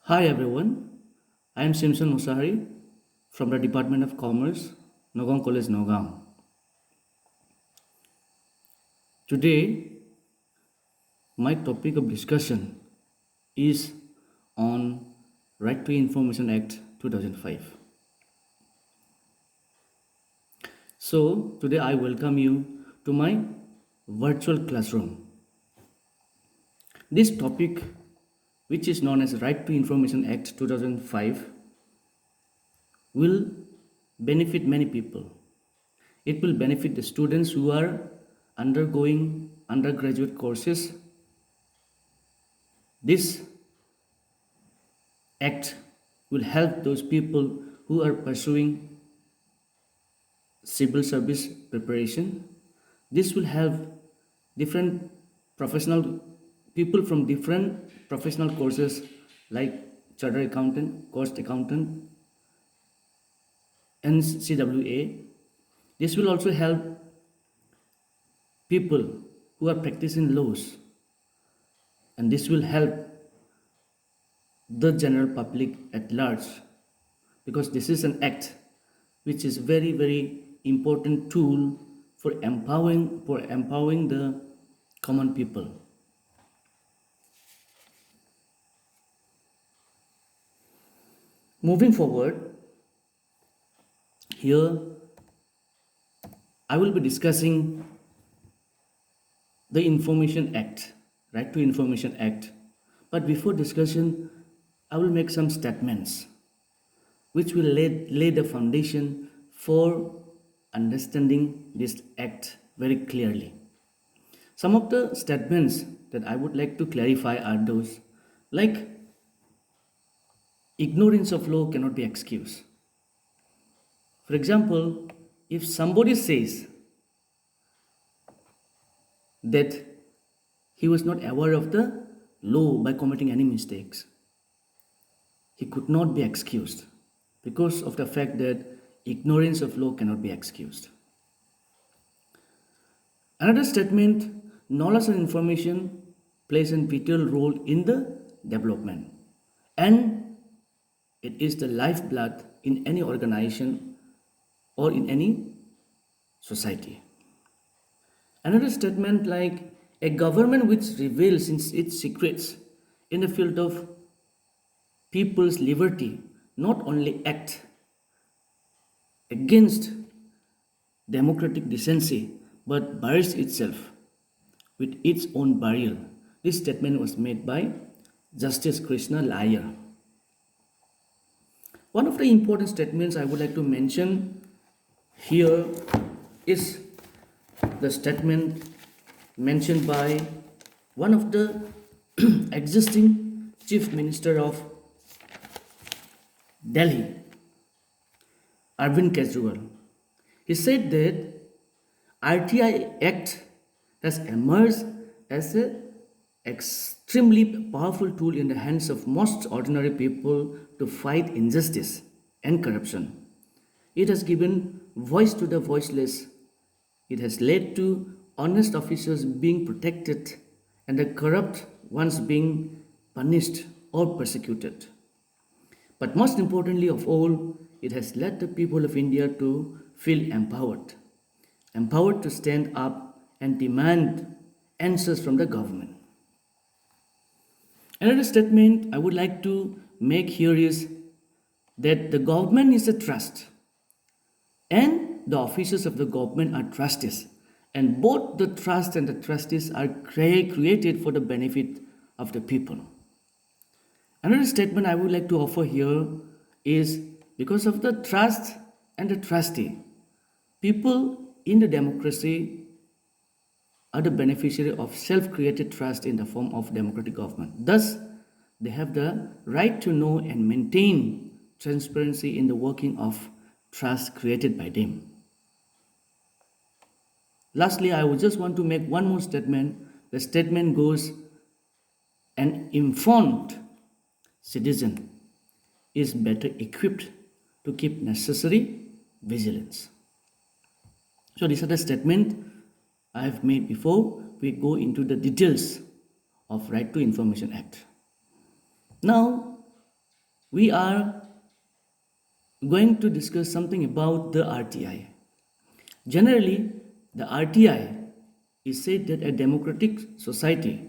Hi everyone, I am Simpson Musari from the Department of Commerce, Nogam College, Nogam. Today, my topic of discussion is on Right to Information Act 2005. So, today I welcome you to my virtual classroom. This topic, which is known as Right to Information Act 2005, will benefit many people. It will benefit the students who are undergoing undergraduate courses. This act will help those people who are pursuing civil service preparation. This will help different professional people from different professional courses like chartered accountant, cost accountant, and CWA. This will also help people who are practicing laws, and this will help the general public at large because this is an act which is very important tool for empowering the common people. Moving forward, here I will be discussing the Information Act, Right to Information Act. But before discussion, I will make some statements which will lay the foundation for understanding this act very clearly. Some of the statements that I would like to clarify are those like ignorance of law cannot be excused. For example, if somebody says that he was not aware of the law by committing any mistakes, he could not be excused because of the fact that ignorance of law cannot be excused. Another statement, knowledge and information plays a vital role in the development, and it is the lifeblood in any organization or in any society. Another statement like a government which reveals its secrets in the field of people's liberty not only act against democratic decency but buries itself with its own burial. This statement was made by Justice Krishna Iyer. One of the important statements I would like to mention here is the statement mentioned by one of the existing Chief Minister of Delhi, Arvind Kejriwal. He said that RTI Act has emerged as an extremely powerful tool in the hands of most ordinary people to fight injustice and corruption. It has given voice to the voiceless. It has led to honest officials being protected and the corrupt ones being punished or persecuted. But most importantly of all, it has led the people of India to feel empowered, empowered to stand up and demand answers from the government. Another statement I would like to make here is that the government is a trust and the officers of the government are trustees. And both the trust and the trustees are created for the benefit of the people. Another statement I would like to offer here is because of the trust and the trustee, people in the democracy are the beneficiary of self-created trust in the form of democratic government. Thus, they have the right to know and maintain transparency in the working of trust created by them. Lastly, I would just want to make one more statement. The statement goes, an informed citizen is better equipped to keep necessary vigilance. So these are the statements I have made before we go into the details of Right to Information Act. Now, we are going to discuss something about the RTI. Generally, the RTI is said that a democratic society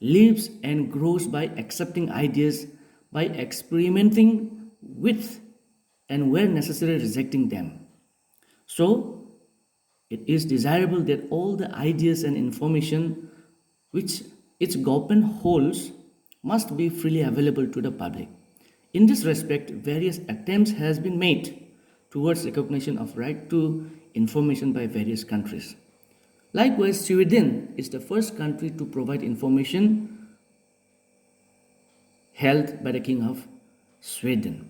lives and grows by accepting ideas, by experimenting with, and where necessary, rejecting them. So, it is desirable that all the ideas and information which its government holds must be freely available to the public. In this respect, various attempts has been made towards recognition of right to information by various countries. Likewise, Sweden is the first country to provide information held by the King of Sweden.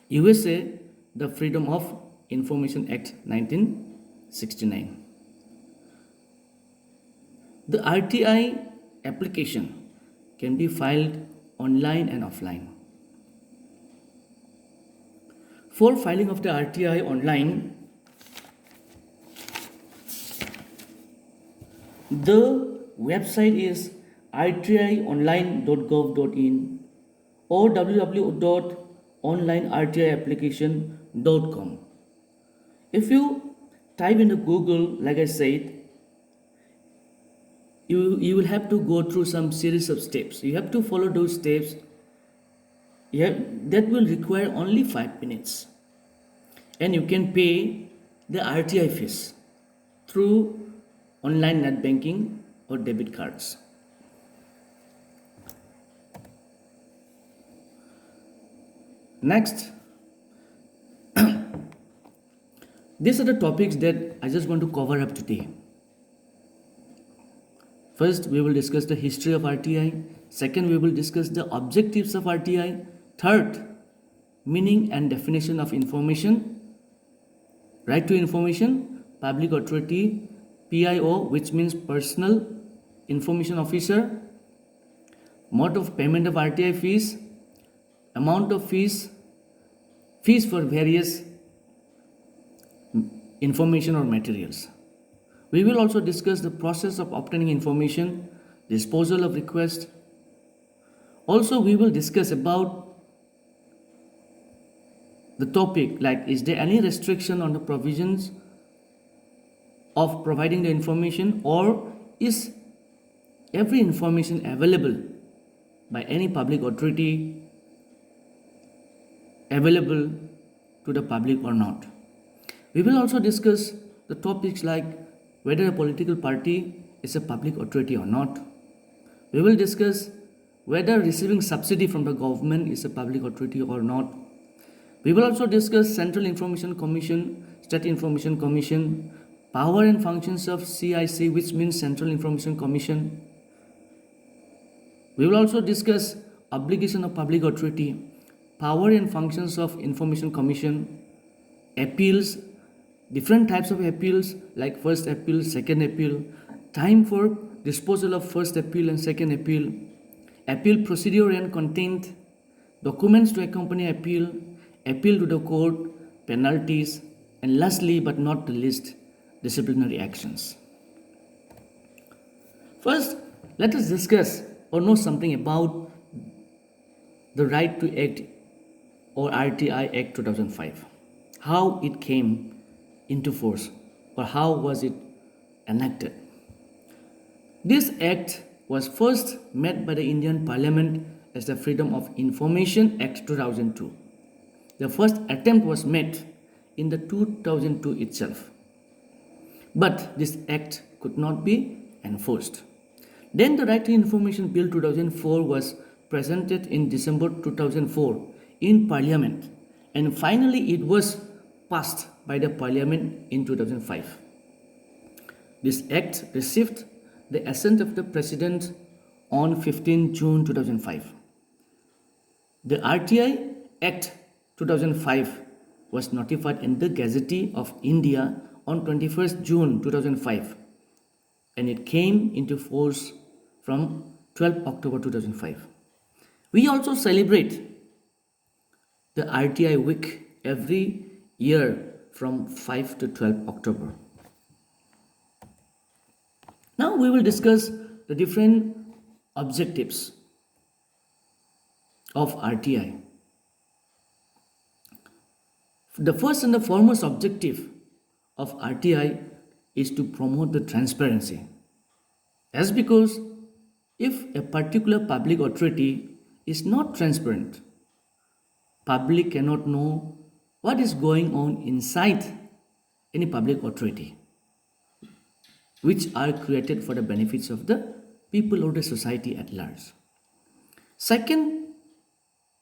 USA, the Freedom of Information Act 1969. The RTI application can be filed online and offline. For filing of the RTI online, the website is rtionline.gov.in or www.onlinertiapplication.com. If you type into Google, like I said, you will have to go through some series of steps. You have to follow those steps. That will require only 5 minutes. And you can pay the RTI fees through online net banking or debit cards. Next, these are the topics that I just want to cover up today. First, we will discuss the history of RTI. Second, we will discuss the objectives of RTI. Third, meaning and definition of information. Right to information, public authority, PIO, which means personal information officer. Mode of payment of RTI fees. Amount of fees. Fees for various information or materials. We will also discuss the process of obtaining information, disposal of request. Also, we will discuss about the topic like, is there any restriction on the provisions of providing the information, or is every information available by any public authority available to the public or not? We will also discuss the topics like whether a political party is a public authority or not. We will discuss whether receiving subsidy from the government is a public authority or not. We will also discuss Central Information Commission, State Information Commission, power and functions of CIC, which means Central Information Commission. We will also discuss obligation of public authority, power and functions of Information Commission, appeals, different types of appeals like first appeal, second appeal, time for disposal of first appeal and second appeal, appeal procedure and content, documents to accompany appeal, appeal to the court, penalties, and lastly but not the least, disciplinary actions. First, let us discuss or know something about the Right to Act or RTI Act 2005. How it came into force or how was it enacted. This act was first met by the Indian Parliament as the Freedom of Information Act 2002. The first attempt was made in the 2002 itself. But this act could not be enforced. Then the Right to Information Bill 2004 was presented in December 2004 in Parliament, and finally it was passed by the Parliament in 2005. This act received the assent of the President on 15 June 2005. The RTI Act 2005 was notified in the Gazette of India on 21st June 2005, and it came into force from 12 October 2005. We also celebrate the RTI week every year from 5 to 12 October. Now we will discuss the different objectives of RTI. The first and the foremost objective of RTI is to promote the transparency. As because if a particular public authority is not transparent, public cannot know what is going on inside any public authority, which are created for the benefits of the people or the society at large. Second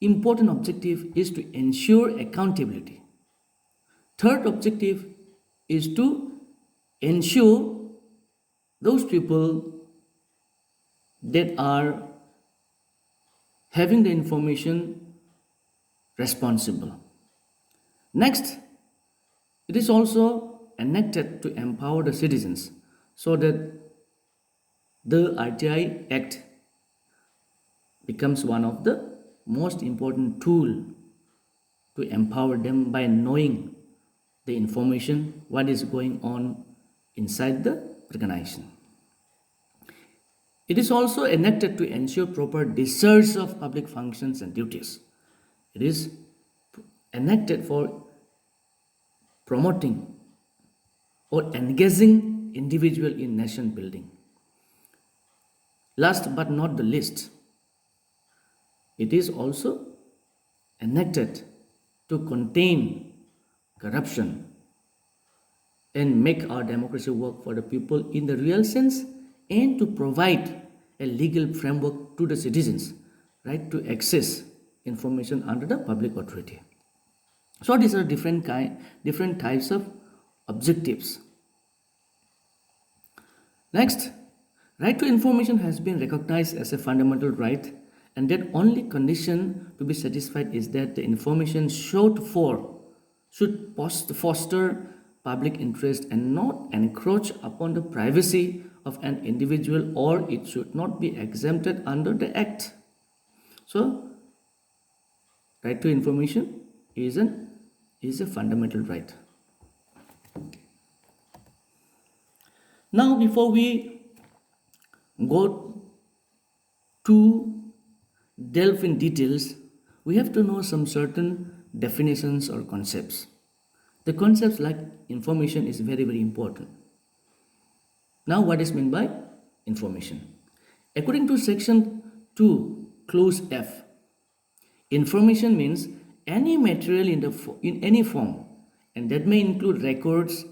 important objective is to ensure accountability. Third objective is to ensure those people that are having the information responsible. Next, it is also enacted to empower the citizens so that the RTI Act becomes one of the most important tool to empower them by knowing the information what is going on inside the organization. It is also enacted to ensure proper discharge of public functions and duties. It is enacted for promoting or engaging individual in nation building. Last but not the least, it is also enacted to contain corruption and make our democracy work for the people in the real sense and to provide a legal framework to the citizens, right, to access information under the public authority. So these are different types of objectives. Next, right to information has been recognized as a fundamental right, and that only condition to be satisfied is that the information should foster public interest and not encroach upon the privacy of an individual, or it should not be exempted under the Act. So, right to information is a fundamental right. Now, before we go to delve in details, we have to know some certain definitions or concepts. The concepts like information is very, very important. Now, what is meant by information? According to section 2, clause F, information means any material in any form, and that may include records,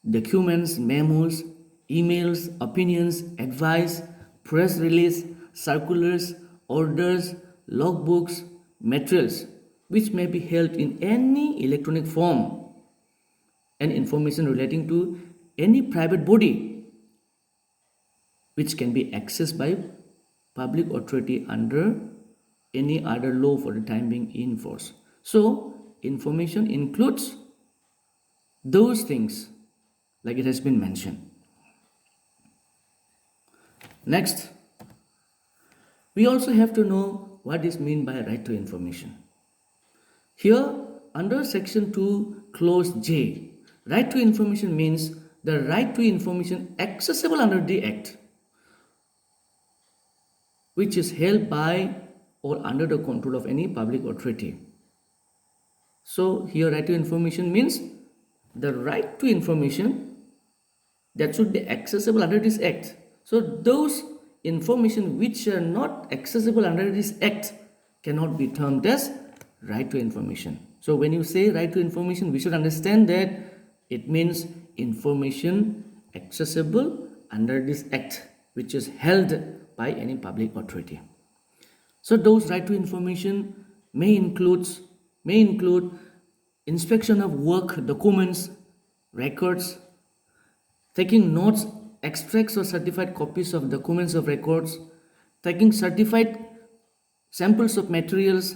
documents, memos, emails, opinions, advice, press release, circulars, orders, logbooks, materials which may be held in any electronic form, and information relating to any private body which can be accessed by public authority under any other law for the time being in force. So, information includes those things like it has been mentioned. Next, we also have to know what is meant by right to information. Here, under section 2, clause J, right to information means the right to information accessible under the Act, which is held by or under the control of any public authority. So, here right to information means the right to information that should be accessible under this Act. So, those information which are not accessible under this Act cannot be termed as right to information. So, when you say right to information, we should understand that it means information accessible under this Act, which is held by any public authority. So, those right to information may include inspection of work, documents, records, taking notes, extracts or certified copies of documents of records, taking certified samples of materials,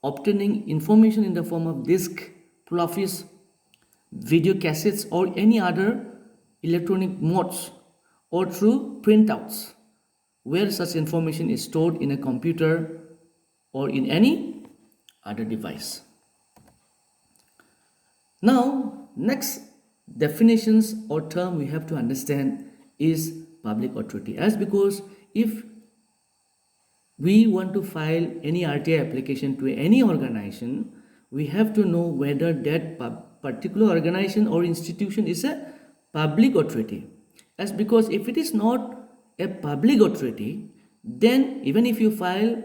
obtaining information in the form of disk, floppies, video cassettes or any other electronic modes, or through printouts where such information is stored in a computer or in any other device. Now, next definitions or term we have to understand is public authority, as because if we want to file any RTI application to any organization, we have to know whether that particular organization or institution is a public authority. As because if it is not a public authority, then even if you file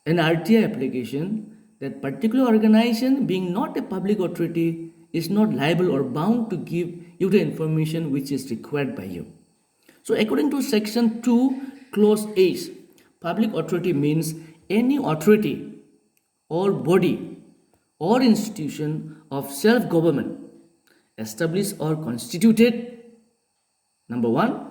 an RTI application, that particular organization being not a public authority is not liable or bound to give you the information which is required by you. So according to section 2 clause H, public authority means any authority or body or institution of self-government established or constituted. Number 1,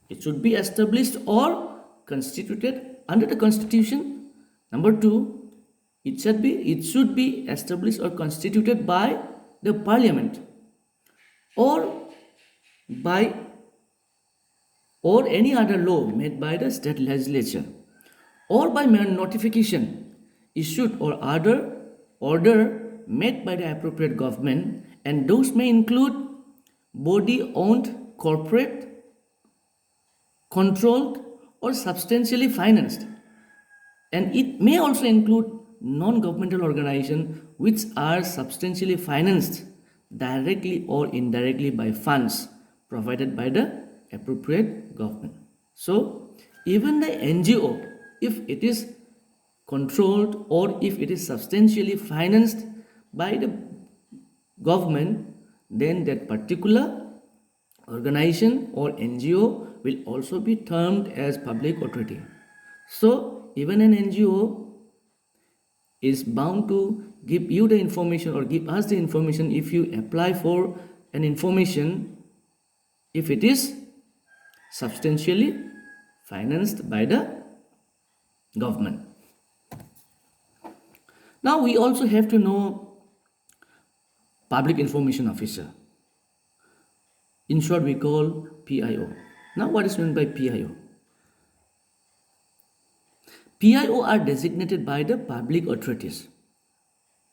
it should be established or constituted under the constitution. Number 2, it should be established or constituted by the parliament or by or any other law made by the state legislature or by mere notification issued or other order made by the appropriate government, and those may include body owned, corporate, controlled or substantially financed, and it may also include non-governmental organizations which are substantially financed directly or indirectly by funds provided by the appropriate government. So even the NGO, if it is controlled or if it is substantially financed by the government, then that particular organization or NGO will also be termed as public authority. So even an NGO is bound to give you the information or give us the information if you apply for an information, if it is substantially financed by the government. Now we also have to know public information officer. In short, we call PIO. Now what is meant by PIO? PIO are designated by the public authorities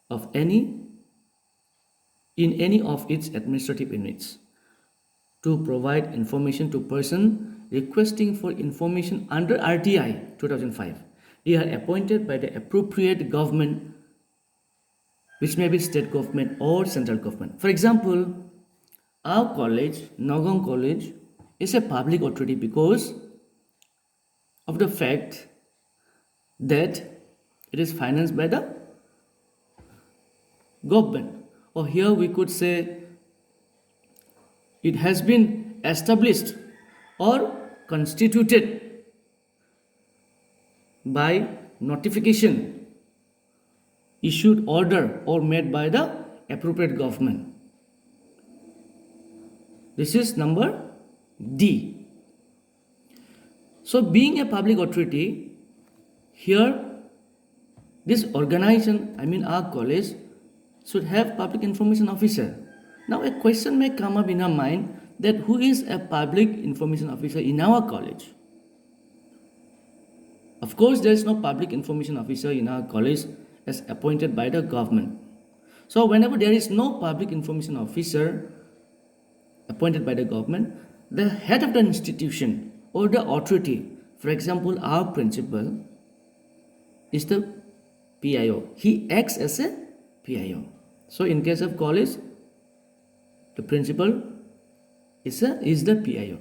of in any of its administrative units to provide information to person requesting for information under RTI 2005. They are appointed by the appropriate government, which may be state government or central government. For example, our college, Nagaon College, is a public authority because of the fact that it is financed by the government. Or here we could say it has been established or constituted by notification, issued order or made by the appropriate government. This is number D. So being a public authority, here this organization, our college, should have public information officer. Now a question may come up in our mind that who is a public information officer in our college? Of course, there is no public information officer in our college as appointed by the government. So whenever there is no public information officer appointed by the government, the head of the institution or the authority, for example, our principal, is the PIO. He acts as a PIO. So in case of college, the principal is the PIO.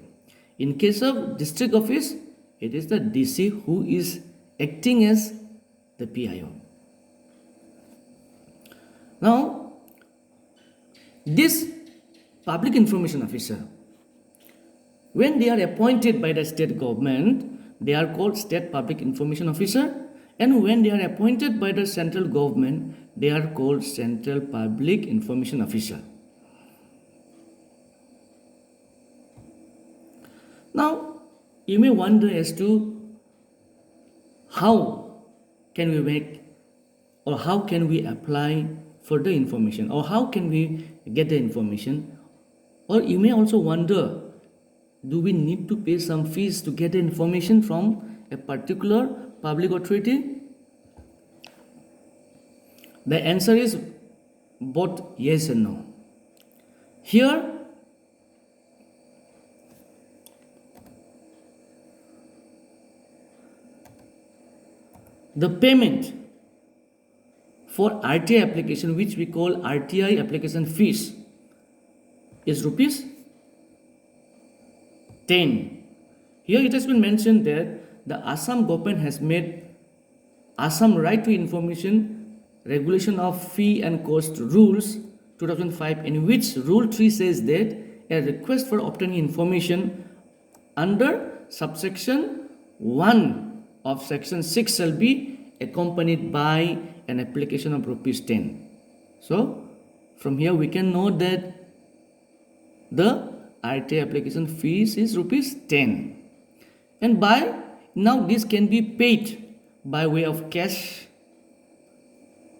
In case of district office, it is the DC who is acting as the PIO. Now, this public information officer, when they are appointed by the state government, they are called state public information officer, and when they are appointed by the central government, they are called central public information officer. Now, you may wonder as to how can we make or how can we apply for the information or how can we get the information, or you may also wonder, do we need to pay some fees to get the information from a particular public authority? The answer is both yes and no. Here, the payment for RTI application, which we call RTI application fees, is rupees 10. Here it has been mentioned that the Assam government has made Assam Right to Information Regulation of Fee and Cost Rules 2005, in which Rule 3 says that a request for obtaining information under subsection 1 of section 6 shall be accompanied by an application of rupees 10. So from here we can note that the RTI application fees is rupees 10, and by now this can be paid by way of cash,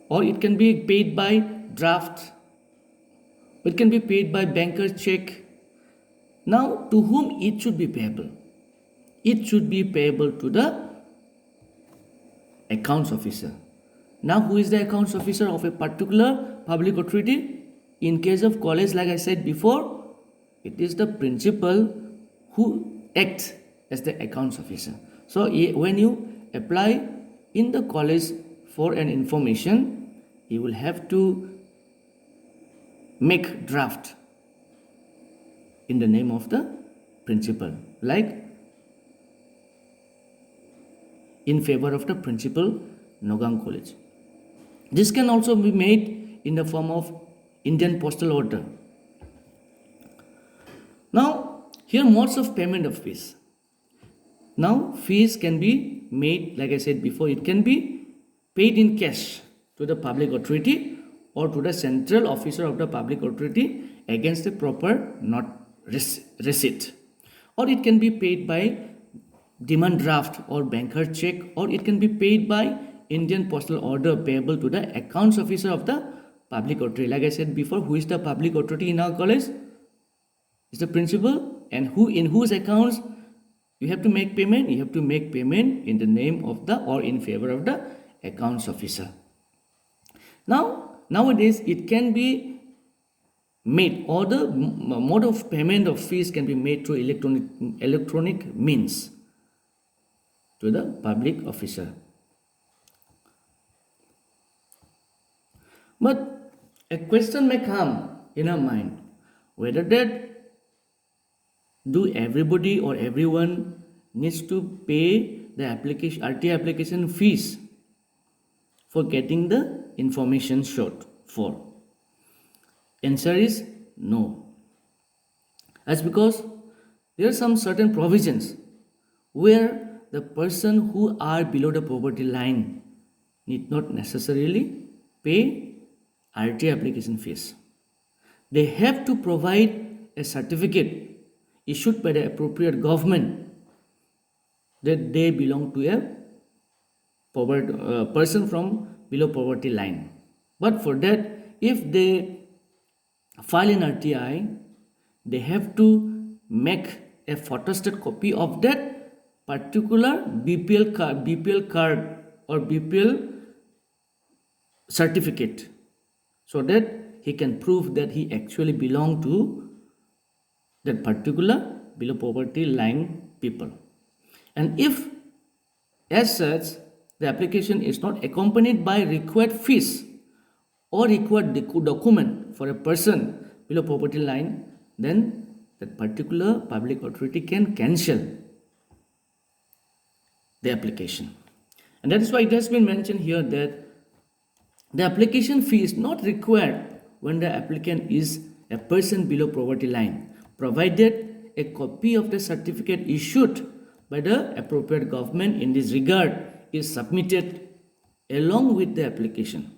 or it can be paid by draft, it can be paid by banker check. Now to whom it should be payable? It should be payable to the accounts officer. Now who is the accounts officer of a particular public authority? In case of college, like I said before, it is the principal who acts as the accounts officer. So when you apply in the college for an information, you will have to make draft in the name of the principal, like in favor of the principal, Nagaon College. This can also be made in the form of Indian postal order. Now here modes of payment of fees. Now fees can be made, like I said before, it can be paid in cash to the public authority or to the central officer of the public authority against a proper not receipt, or it can be paid by demand draft or banker check, or it can be paid by Indian postal order payable to the accounts officer of the public authority. Like I said before, who is the public authority in our college? Is the principal, and who in whose accounts you have to make payment? You have to make payment in the name of the or in favor of the accounts officer. Now nowadays it can be made, or the mode of payment of fees can be made through electronic means to the public officer. But a question may come in our mind, whether that do everybody or everyone needs to pay the application RTI application fees for getting the information sought for? Answer is no. That's because there are some certain provisions where the person who are below the poverty line need not necessarily pay RTI application fees. They have to provide a certificate issued by the appropriate government that they belong to a person from below poverty line. But for that, if they file in RTI, they have to make a photostat copy of that particular BPL card or BPL certificate, so that he can prove that he actually belong to that particular below poverty line people. And if as such the application is not accompanied by required fees or required document for a person below poverty line, then that particular public authority can cancel the application. And that is why it has been mentioned here that the application fee is not required when the applicant is a person below poverty line, provided a copy of the certificate issued by the appropriate government in this regard is submitted along with the application.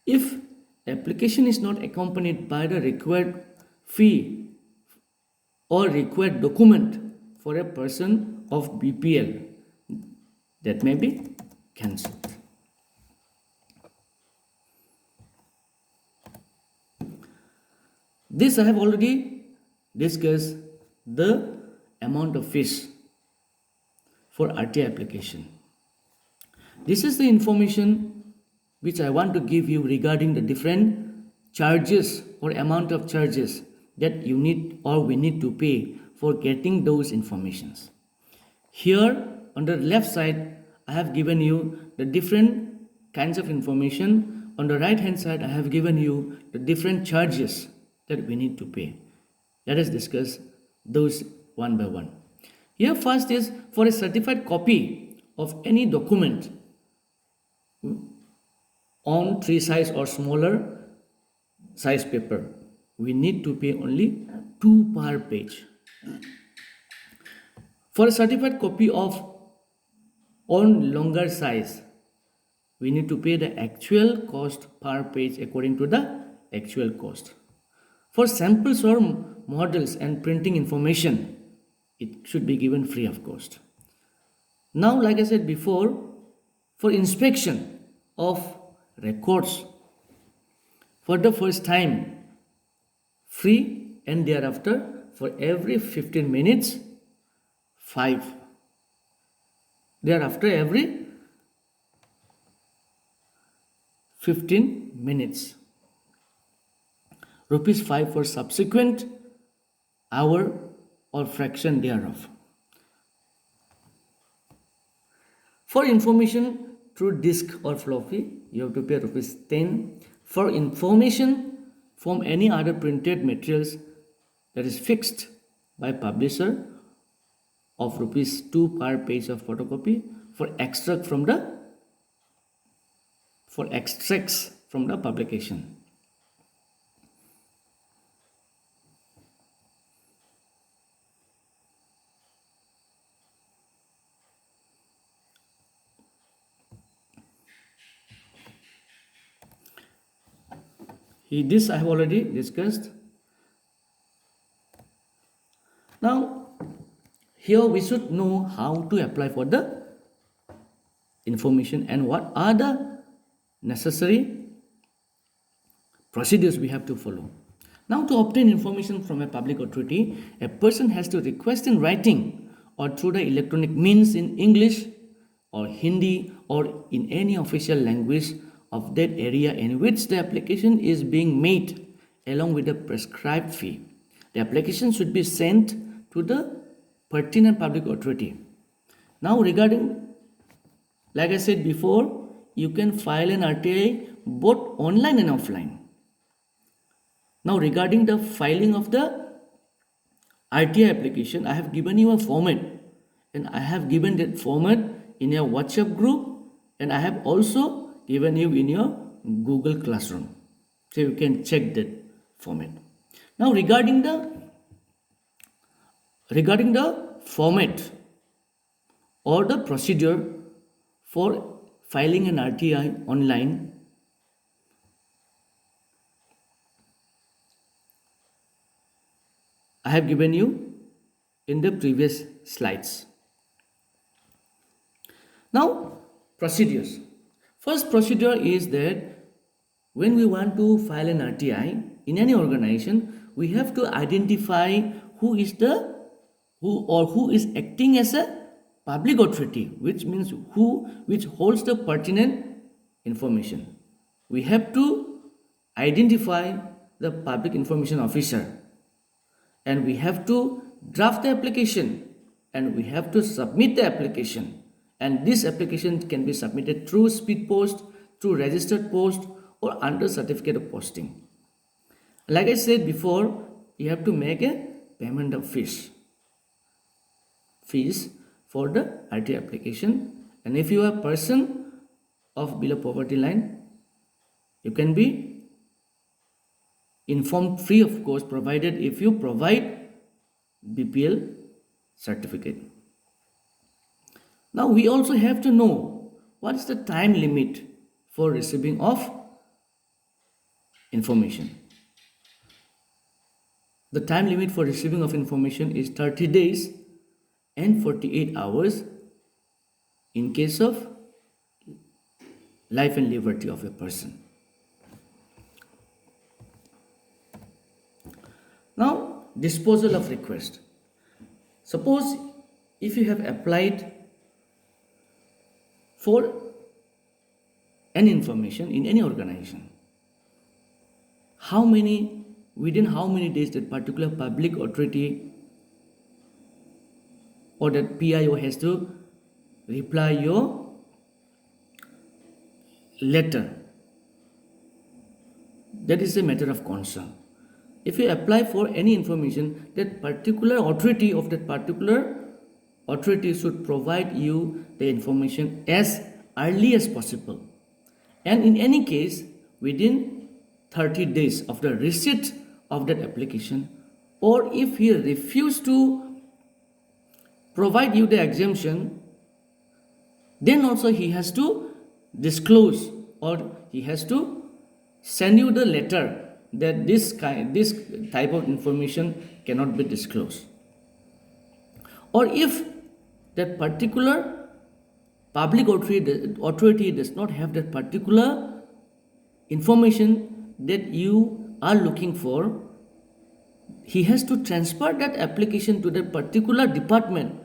If application is not accompanied by the required fee or required document for a person of BPL, that may be cancelled. This I have already discussed the amount of fees for RTI application. This is the information which I want to give you regarding the different charges or amount of charges that you need or we need to pay for getting those informations. Here on the left side, I have given you the different kinds of information. On the right hand side, I have given you the different charges that we need to pay. Let us discuss those one by one. Here first is for a certified copy of any document on 3 size or smaller size paper, we need to pay only 2 per page. For a certified copy of on longer size, we need to pay the actual cost per page according to the actual cost. For samples or models and printing information, it should be given free of cost. Now, like I said before, for inspection of records, for the first time, free, and thereafter for every 15 minutes, 5. Thereafter every 15 minutes. Rupees 5 for subsequent hour or fraction thereof. For information through disk or floppy, you have to pay rupees 10. For information from any other printed materials, that is fixed by publisher, of rupees 2 per page of photocopy. For extracts from the publication. This I have already discussed. Now, here we should know how to apply for the information and what are the necessary procedures we have to follow. Now, to obtain information from a public authority, a person has to request in writing or through the electronic means in English or Hindi or in any official language of that area in which the application is being made, along with the prescribed fee. The application should be sent to the pertinent public authority. Now, regarding, like I said before, you can file an RTI both online and offline. Now, regarding the filing of the RTI application, I have given you a format, and I have given that format in your WhatsApp group, and I have also given you in your Google Classroom, so you can check that format. Now, regarding the format or the procedure for filing an RTI online, I have given you in the previous slides. Now, procedures. First procedure is that when we want to file an RTI in any organization, we have to identify who is acting as a public authority, which means which holds the pertinent information. We have to identify the public information officer, and we have to draft the application, and we have to submit the application. And this application can be submitted through speed post, through registered post, or under certificate of posting. Like I said before, you have to make a payment of fees for the RTI application. And if you are a person of below poverty line, you can be informed free of cost, provided if you provide BPL certificate. Now, we also have to know what is the time limit for receiving of information. The time limit for receiving of information is 30 days and 48 hours in case of life and liberty of a person. Now, disposal of request. Suppose if you have applied for any information in any organization, within how many days that particular public authority or that PIO has to reply your letter, that is a matter of concern. If you apply for any information, that particular authority of that particular authority should provide you the information as early as possible. And in any case, within 30 days of the receipt of that application, or if he refused to provide you the exemption, then also he has to disclose, or he has to send you the letter that this type of information cannot be disclosed. Or if that particular public authority does not have that particular information that you are looking for, he has to transfer that application to that particular department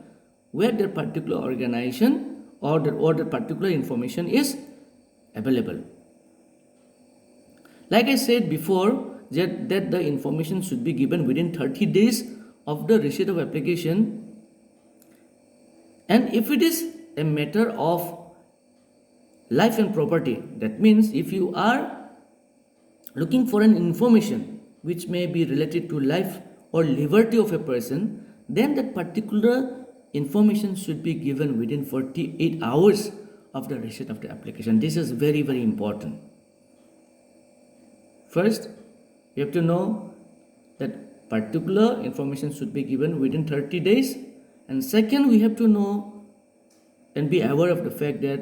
where that particular organization or that particular information is available. Like I said before, that the information should be given within 30 days of the receipt of application. And if it is a matter of life and property, that means if you are looking for an information which may be related to life or liberty of a person, then that particular information should be given within 48 hours of the receipt of the application. This is very, very important. First, you have to know that particular information should be given within 30 days. And second, we have to know and be aware of the fact that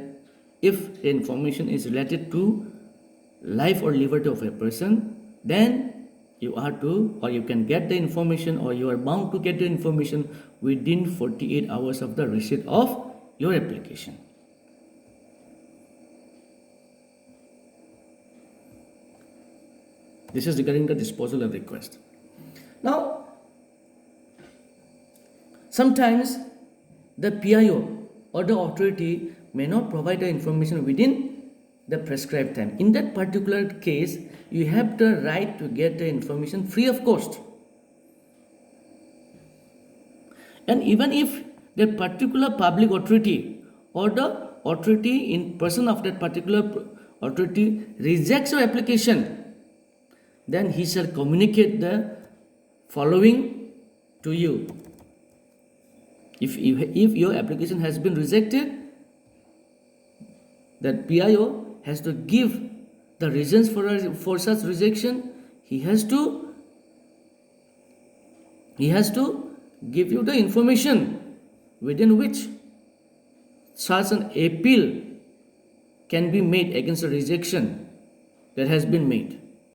if the information is related to life or liberty of a person, then you are to, or you can get the information, or you are bound to get the information within 48 hours of the receipt of your application. This is regarding the disposal of request. Now, sometimes the PIO or the authority may not provide the information within the prescribed time. In that particular case, you have the right to get the information free of cost. And even if the particular public authority or the authority in person of that particular authority rejects your application, then he shall communicate the following to you. If your application has been rejected, that PIO has to give the reasons for such rejection. He has to give you the information within which such an appeal can be made against a rejection that has been made.